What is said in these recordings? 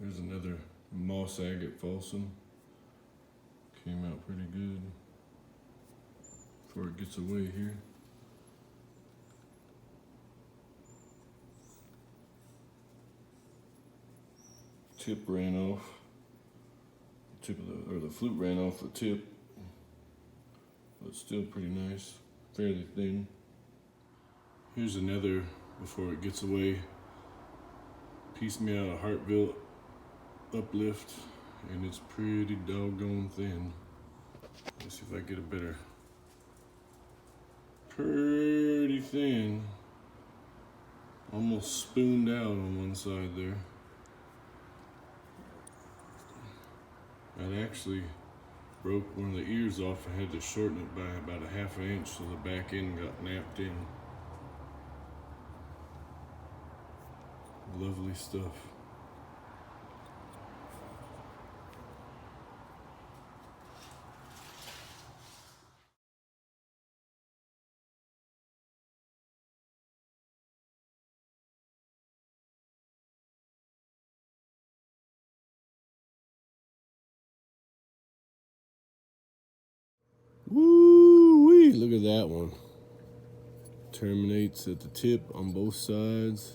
Here's another moss agate Folsom. Came out pretty good before it gets away here. Tip ran off. Tip of the flute ran off the tip, but still pretty nice, fairly thin. Here's another before it gets away. Pieced me out of Hartville uplift, and it's pretty doggone thin. Let's see if I get a better. Pretty thin. Almost spooned out on one side there. I actually broke one of the ears off. I had to shorten it by about a half an inch so the back end got napped in. Lovely stuff. Woo-wee, look at that one. Terminates at the tip on both sides.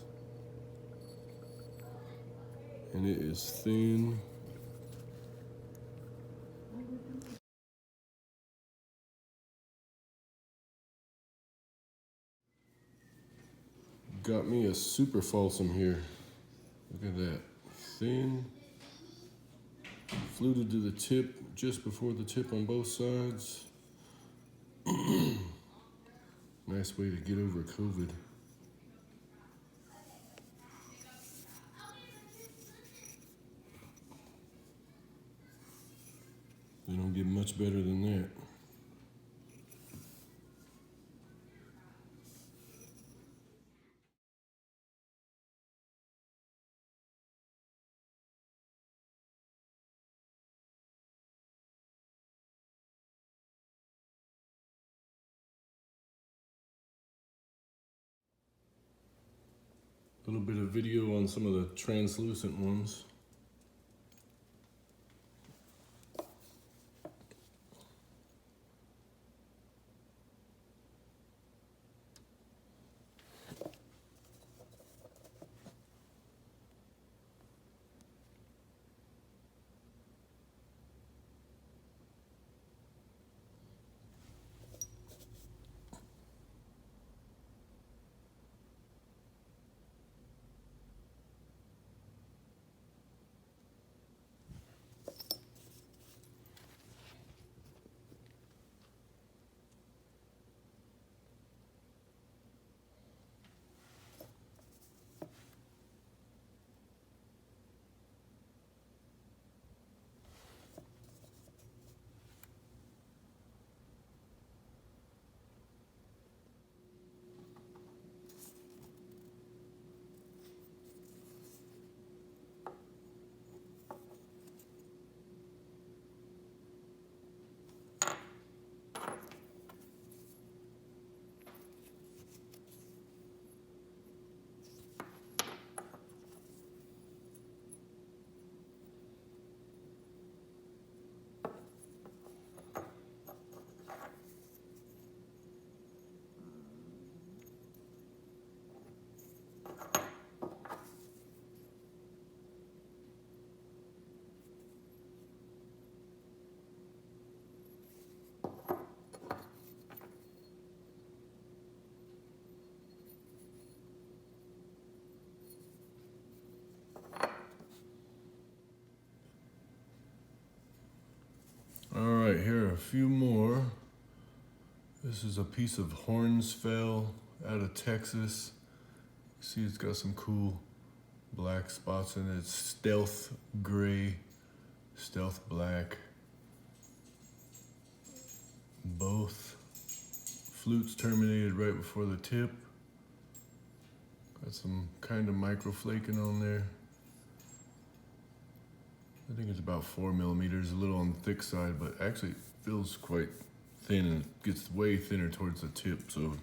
And it is thin. Got me a super Folsom here. Look at that. Thin. Fluted to the tip, just before the tip on both sides. Nice way to get over COVID. They don't get much better than that. A little bit of video on some of the translucent ones. All right, here are a few more. This is a piece of hornsfell out of Texas. See, it's got some cool black spots in it. It's stealth gray, stealth black. Both flutes terminated right before the tip. Got some kind of microflaking on there. I think it's about 4 millimeters, a little on the thick side, but actually it feels quite thin and it gets way thinner towards the tip. So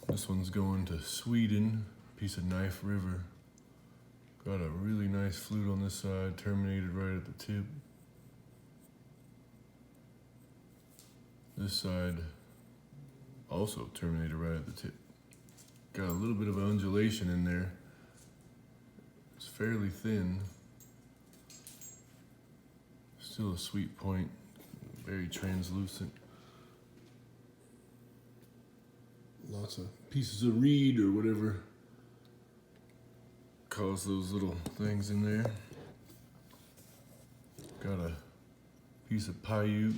this one's going to Sweden, piece of Knife River. Got a really nice flute on this side, terminated right at the tip. This side also terminated right at the tip. Got a little bit of undulation in there. It's fairly thin. Still a sweet point, very translucent. Lots of pieces of reed or whatever cause those little things in there. Got a piece of Paiute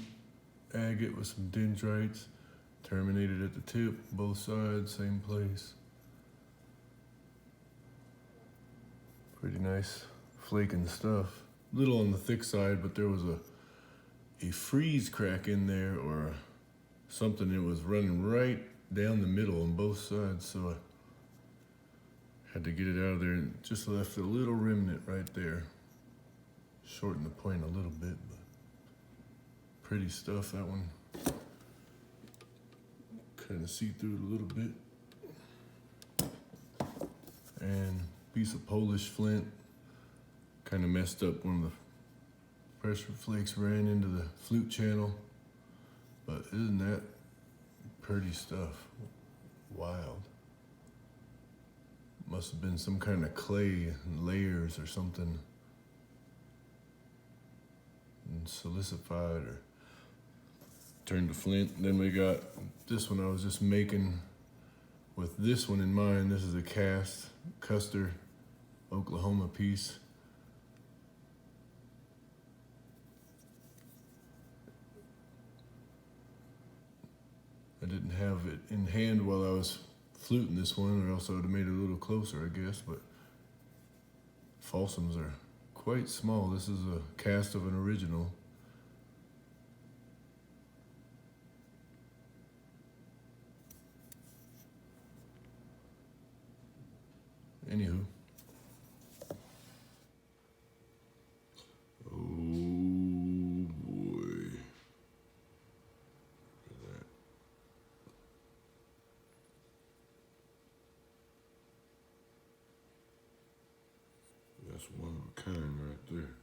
agate with some dendrites, terminated at the tip, both sides, same place. Pretty nice flaking stuff. Little on the thick side, but there was a freeze crack in there or something that was running right down the middle on both sides, so I had to get it out of there and just left a little remnant right there. Shortened the point a little bit, but pretty stuff, that one. Kind of see through it a little bit. And piece of Polish flint. Kind of messed up when the pressure flakes ran into the flute channel. But isn't that pretty stuff? Wild. Must have been some kind of clay and layers or something. And silicified or turned to flint. Then we got this one I was just making with this one in mind. This is a cast Custer, Oklahoma piece. I didn't have it in hand while I was fluting this one, or else I would have made it a little closer, I guess, but Folsoms are quite small. This is a cast of an original. Anywho. Oh boy. Look at that. That's one of a kind right there.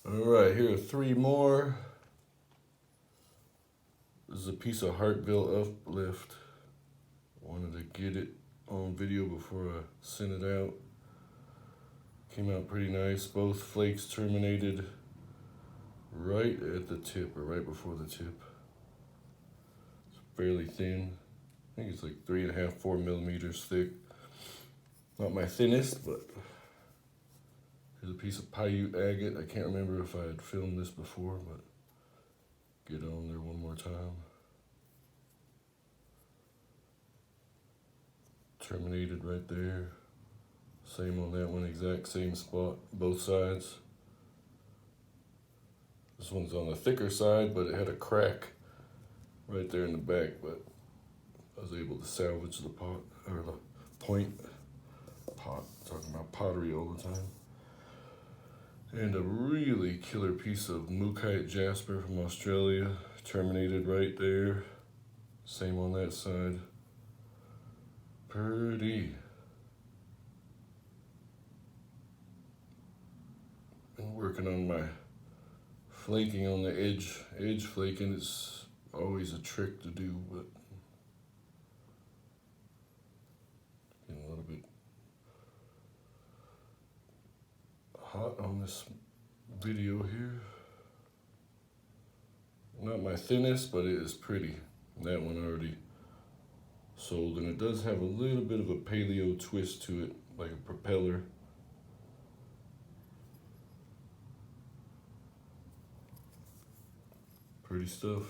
All right, here are three more. This is a piece of Hartville Uplift. Wanted to get it on video before I sent it out. Came out pretty nice. Both flakes terminated right at the tip, or right before the tip. It's fairly thin. I think it's like 3.5, 4 millimeters thick. Not my thinnest, but here's a piece of Paiute agate. I can't remember if I had filmed this before, but get on there one more time. Terminated right there. Same on that one, exact same spot, both sides. This one's on the thicker side, but it had a crack right there in the back, but I was able to salvage the pot, or the point. Pot, talking about pottery all the time. And a really killer piece of Mookite jasper from Australia, terminated right there. Same on that side. Pretty. Been working on my flaking on the edge. Edge flaking is always a trick to do, but getting a little bit hot on this video here. Not my thinnest, but it is pretty. That one already sold, and it does have a little bit of a paleo twist to it, like a propeller. Pretty stuff.